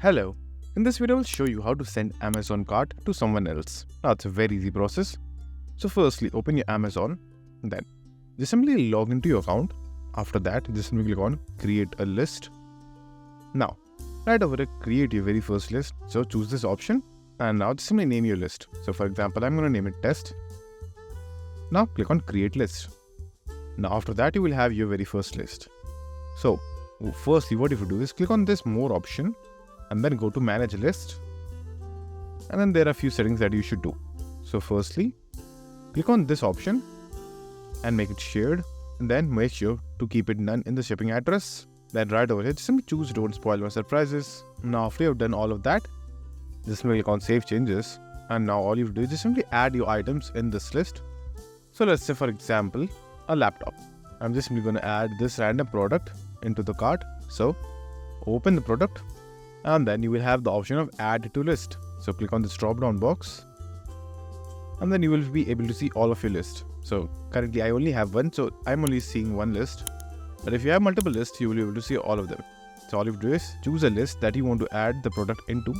Hello, in this video I will show you how to send Amazon cart to someone else. Now it's a very easy process. So firstly open your Amazon, then just simply log into your account. After that just simply click on create a list. Now right over here create your very first list. So choose this option and now just simply name your list. So for example I'm going to name it test. Now click on create list. Now after that you will have your very first list. So firstly what you have to do is click on this more option and then go to manage list, and then there are a few settings that you should do. So firstly click on this option and make it shared, and then make sure to keep it none in the shipping address. Then right over here just simply choose don't spoil my surprises. Now after you have done all of that, just click on save changes, and now all you have to do is just simply add your items in this list. So let's say for example a laptop. I'm just simply going to add this random product into the cart. So open the product and then you will have the option of add to list. So click on this drop down box and then you will be able to see all of your list. So currently I only have one, so I'm only seeing one list, but if you have multiple lists you will be able to see all of them. So all you have to do is choose a list that you want to add the product into,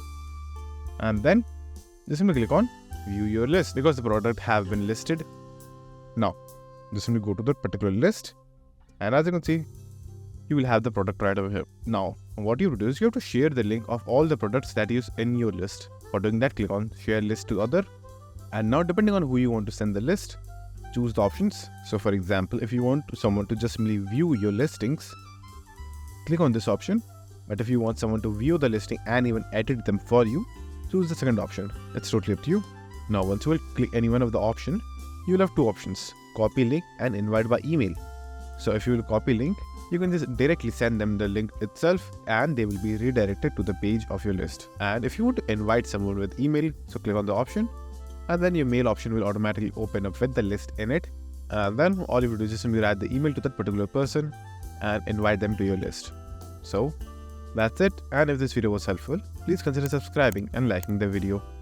and then just simply click on view your list because the product have been listed. Now just simply go to that particular list, and as you can see you will have the product right over here. Now what you have to do is you have to share the link of all the products that is in your list. For doing that, click on share list to other, and now depending on who you want to send the list, choose the options. So for example if you want someone to just simply view your listings, click on this option, but if you want someone to view the listing and even edit them for you, choose the second option. It's totally up to you. Now once you will click any one of the option, you will have two options: copy link and invite by email. So if you will copy link, you can just directly send them the link itself and they will be redirected to the page of your list. And if you want to invite someone with email, so click on the option, and then your mail option will automatically open up with the list in it, and then all you will do is just simply write the email to that particular person and invite them to your list. So that's it, and if this video was helpful, please consider subscribing and liking the video.